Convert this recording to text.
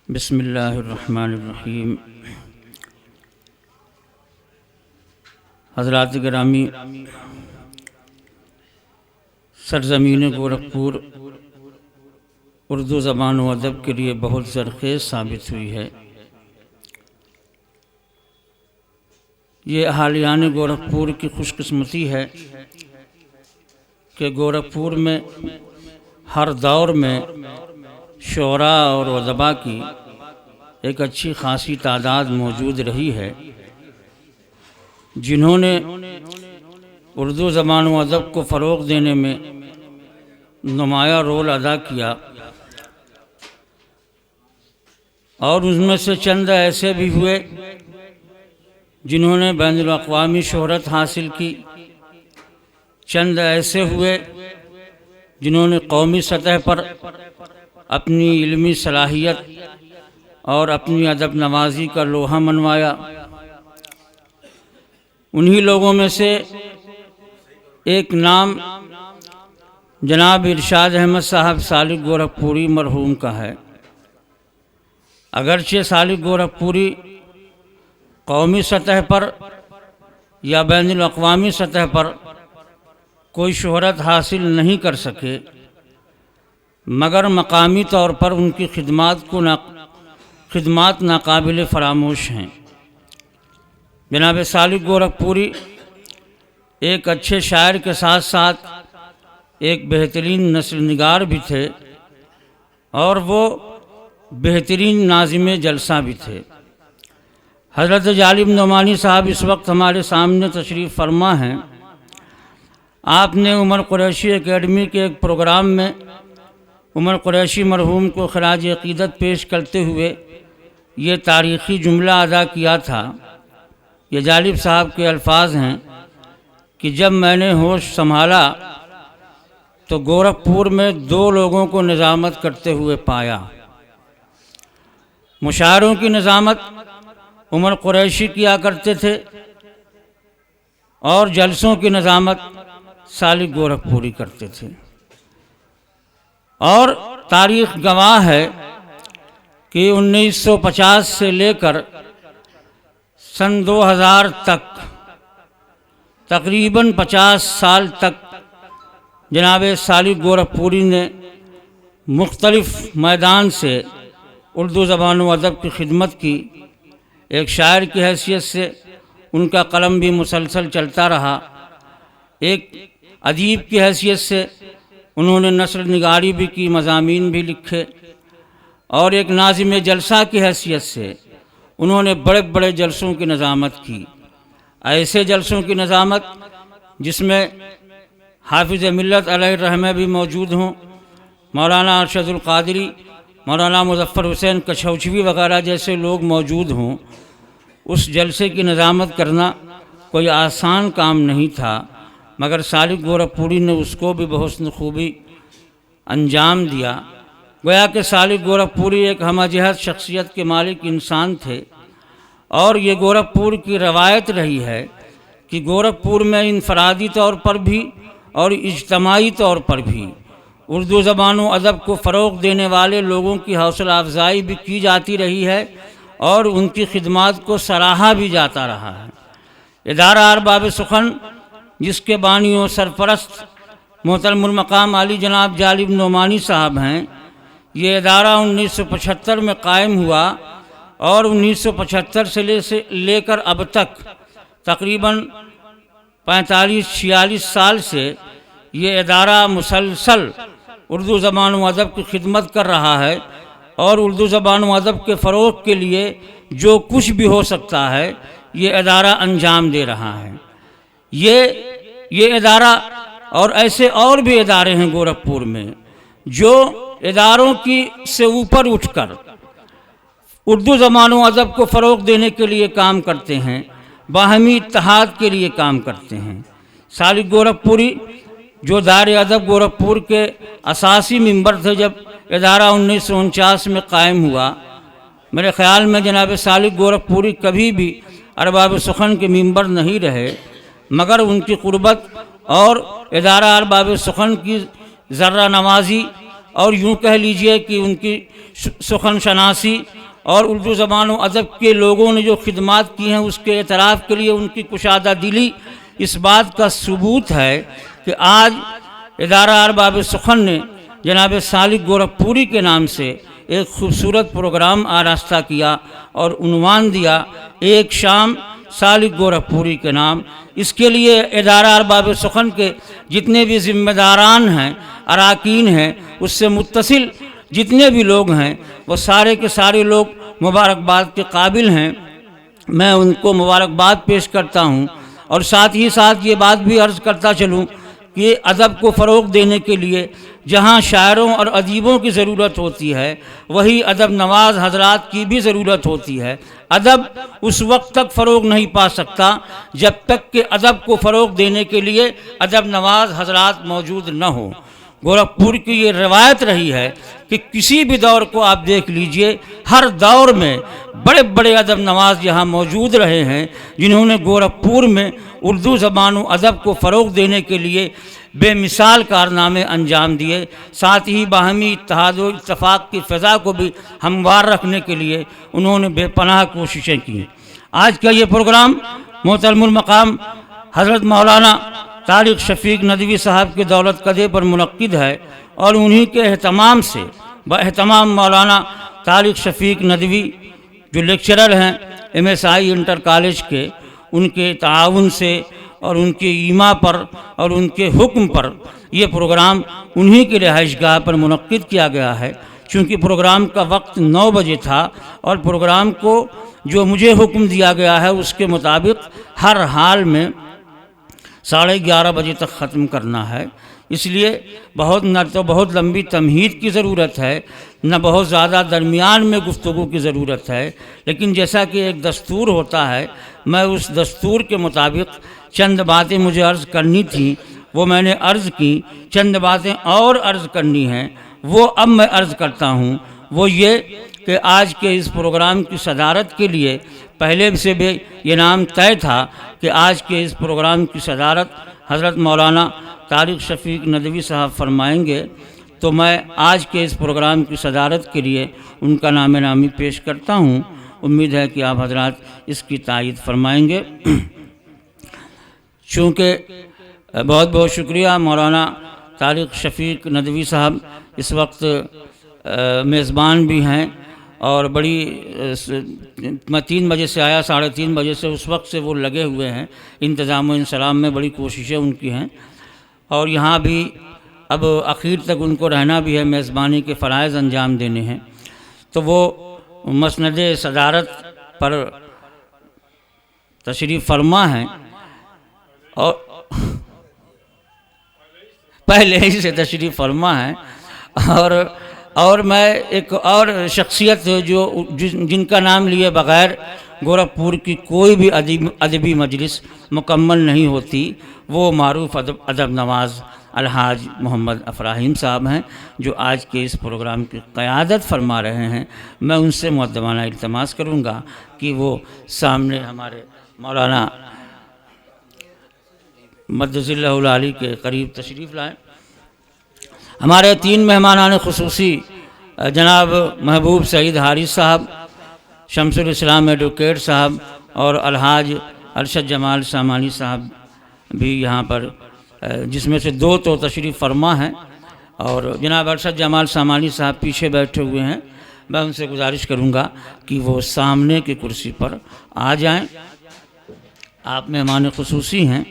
بسم اللہ الرحمن الرحیم۔ حضرات گرامی، سرزمین گورکھپور اردو زبان و ادب کے لیے بہت زرخیز ثابت ہوئی ہے۔ یہ اہالیان گورکھپور کی خوش قسمتی ہے کہ گورکھپور میں ہر دور میں شعراء اور ادباء کی ایک اچھی خاصی تعداد موجود رہی ہے، جنہوں نے اردو زبان و ادب کو فروغ دینے میں نمایاں رول ادا کیا، اور ان میں سے چند ایسے بھی ہوئے جنہوں نے بین الاقوامی شہرت حاصل کی، چند ایسے ہوئے جنہوں نے قومی سطح پر اپنی علمی صلاحیت اور اپنی ادب نوازی کا لوہا منوایا۔ انہی لوگوں میں سے ایک نام جناب ارشاد احمد صاحب سالک گورکھپوری مرحوم کا ہے۔ اگرچہ سالک گورکھپوری قومی سطح پر یا بین الاقوامی سطح پر کوئی شہرت حاصل نہیں کر سکے، مگر مقامی طور پر ان کی خدمات ناقابل فراموش ہیں۔ جناب سالک گورکھپوری ایک اچھے شاعر کے ساتھ ساتھ ایک بہترین نثر نگار بھی تھے، اور وہ بہترین ناظم جلسہ بھی تھے۔ حضرت جالب نعمانی صاحب اس وقت ہمارے سامنے تشریف فرما ہیں۔ آپ نے عمر قریشی اکیڈمی کے ایک پروگرام میں عمر قریشی مرحوم کو خراج عقیدت پیش کرتے ہوئے یہ تاریخی جملہ ادا کیا تھا۔ یہ جالب صاحب کے الفاظ ہیں کہ جب میں نے ہوش سنبھالا تو گورکھپور میں 2 لوگوں کو نظامت کرتے ہوئے پایا۔ مشاعروں کی نظامت عمر قریشی کیا کرتے تھے، اور جلسوں کی نظامت سالک گورکھپوری کرتے تھے، اور تاریخ گواہ ہے کہ 1950 سے لے کر سن 2000 تک تقریباً 50 سال تک جناب سالک گورکھپوری نے مختلف میدان سے اردو زبان و ادب کی خدمت کی۔ ایک شاعر کی حیثیت سے ان کا قلم بھی مسلسل چلتا رہا، ایک ادیب کی حیثیت سے انہوں نے نثر نگاری بھی کی، مضامین بھی لکھے، اور ایک ناظم جلسہ کی حیثیت سے انہوں نے بڑے بڑے جلسوں کی نظامت کی۔ ایسے جلسوں کی نظامت جس میں حافظ ملت علیہ الرحمہ بھی موجود ہوں، مولانا ارشد القادری، مولانا مظفر حسین کچھوچوی وغیرہ جیسے لوگ موجود ہوں، اس جلسے کی نظامت کرنا کوئی آسان کام نہیں تھا، مگر سالک گورکھپوری نے اس کو بھی بحسن خوبی انجام دیا۔ گویا کہ سالک گورکھپوری ایک ہمہ جہت شخصیت کے مالک انسان تھے، اور یہ گورکھپور کی روایت رہی ہے کہ گورکھپور میں انفرادی طور پر بھی اور اجتماعی طور پر بھی اردو زبان و ادب کو فروغ دینے والے لوگوں کی حوصلہ افزائی بھی کی جاتی رہی ہے، اور ان کی خدمات کو سراہا بھی جاتا رہا ہے۔ ادارہ ارباب سخن جس کے بانی و سرپرست محترم المقام علی جناب جالب نعمانی صاحب ہیں، یہ ادارہ 1975 میں قائم ہوا، اور 1975 سے لے کر اب تک تقریباً 45-46 سال سے یہ ادارہ مسلسل اردو زبان و ادب کی خدمت کر رہا ہے، اور اردو زبان و ادب کے فروغ کے لیے جو کچھ بھی ہو سکتا ہے یہ ادارہ انجام دے رہا ہے۔ یہ ادارہ اور ایسے اور بھی ادارے ہیں گورکھپور میں جو اداروں کی سے اوپر اٹھ کر اردو زبان و ادب کو فروغ دینے کے لیے کام کرتے ہیں، باہمی اتحاد کے لیے کام کرتے ہیں۔ سالک گورکھپوری جو دار ادب گورکھپور کے اساسی ممبر تھے جب ادارہ 1949 میں قائم ہوا، میرے خیال میں جناب سالک گورکھپوری کبھی بھی ارباب سخن کے ممبر نہیں رہے، مگر ان کی قربت اور ادارہ ارباب سخن کی ذرہ نوازی اور یوں کہہ لیجئے کہ ان کی سخن شناسی اور اردو زبان و ادب کے لوگوں نے جو خدمات کی ہیں اس کے اعتراف کے لیے ان کی کشادہ دلی اس بات کا ثبوت ہے کہ آج ادارہ ارباب سخن نے جناب سالک گورکھپوری کے نام سے ایک خوبصورت پروگرام آراستہ کیا اور عنوان دیا ایک شام سالک گورکھپوری کے نام۔ اس کے لیے ادارہ ارباب سخن کے جتنے بھی ذمہ داران ہیں، اراکین ہیں، اس سے متصل جتنے بھی لوگ ہیں وہ سارے کے سارے لوگ مبارکباد کے قابل ہیں۔ میں ان کو مبارکباد پیش کرتا ہوں اور ساتھ ہی ساتھ یہ بات بھی عرض کرتا چلوں کہ ادب کو فروغ دینے کے لیے جہاں شاعروں اور ادیبوں کی ضرورت ہوتی ہے وہی ادب نواز حضرات کی بھی ضرورت ہوتی ہے۔ ادب اس وقت تک فروغ نہیں پا سکتا جب تک کہ ادب کو فروغ دینے کے لیے ادب نواز حضرات موجود نہ ہوں۔ گورکھپور کی یہ روایت رہی ہے کہ کسی بھی دور کو آپ دیکھ لیجئے، ہر دور میں بڑے بڑے ادب نواز یہاں موجود رہے ہیں جنہوں نے گورکھپور میں اردو زبان و ادب کو فروغ دینے کے لیے بے مثال کارنامے انجام دیے، ساتھ ہی باہمی اتحاد و اتفاق کی فضا کو بھی ہموار رکھنے کے لیے انہوں نے بے پناہ کوششیں کی۔ آج کا یہ پروگرام محترم المقام حضرت مولانا طارق شفیق ندوی صاحب کے دولت قدے پر منعقد ہے اور انہی کے اہتمام سے باہتمام مولانا طارق شفیق ندوی جو لیکچرر ہیں MSI انٹر کالج کے، ان کے تعاون سے اور ان کے ایما پر اور ان کے حکم پر یہ پروگرام انہی کی رہائش گاہ پر منعقد کیا گیا ہے۔ چونکہ پروگرام کا وقت 9 بجے تھا اور پروگرام کو جو مجھے حکم دیا گیا ہے اس کے مطابق ہر حال میں 11:30 بجے تک ختم کرنا ہے، اس لیے نہ تو بہت لمبی تمہید کی ضرورت ہے نہ بہت زیادہ درمیان میں گفتگو کی ضرورت ہے، لیکن جیسا کہ ایک دستور ہوتا ہے میں اس دستور کے مطابق چند باتیں مجھے عرض کرنی تھیں وہ میں نے عرض کی، چند باتیں اور عرض کرنی ہیں وہ اب میں عرض کرتا ہوں۔ وہ یہ کہ آج کے اس پروگرام کی صدارت کے لیے پہلے سے بھی یہ نام طے تھا کہ آج کے اس پروگرام کی صدارت حضرت مولانا طارق شفیق ندوی صاحب فرمائیں گے، تو میں آج کے اس پروگرام کی صدارت کے لیے ان کا نام نامی پیش کرتا ہوں۔ امید ہے کہ آپ حضرات اس کی تائید فرمائیں گے۔ چونکہ بہت بہت شکریہ، مولانا طارق شفیق ندوی صاحب اس وقت میزبان بھی ہیں اور بڑی میں 3 بجے سے آیا، 3:30 بجے سے اس وقت سے وہ لگے ہوئے ہیں انتظام و انسلام میں، بڑی کوششیں ان کی ہیں اور یہاں بھی اب اخیر تک ان کو رہنا بھی ہے، میزبانی کے فرائض انجام دینے ہیں، تو وہ مسند صدارت پر تشریف فرما ہیں اور پہلے ہی سے تشریف فرما ہیں اور میں ایک اور شخصیت جن کا نام لیے بغیر گورکھپور کی کوئی بھی ادبی مجلس مکمل نہیں ہوتی، وہ معروف ادب نواز الحاج محمد افراہیم صاحب ہیں جو آج کے اس پروگرام کی قیادت فرما رہے ہیں۔ میں ان سے مؤدبانہ التماس کروں گا کہ وہ سامنے ہمارے مولانا مدظ اللہ العالی کے قریب تشریف لائیں۔ ہمارے 3 مہمانان خصوصی جناب محبوب سعید حارث صاحب، شمس الاسلام ایڈوکیٹ صاحب اور الحاج ارشد جمال سامانی صاحب بھی یہاں پر، جس میں سے 2 تو تشریف فرما ہیں اور جناب ارشد جمال سامانی صاحب پیچھے بیٹھے ہوئے ہیں۔ میں ان سے گزارش کروں گا کہ وہ سامنے کی کرسی پر آ جائیں۔ آپ مہمان خصوصی ہیں۔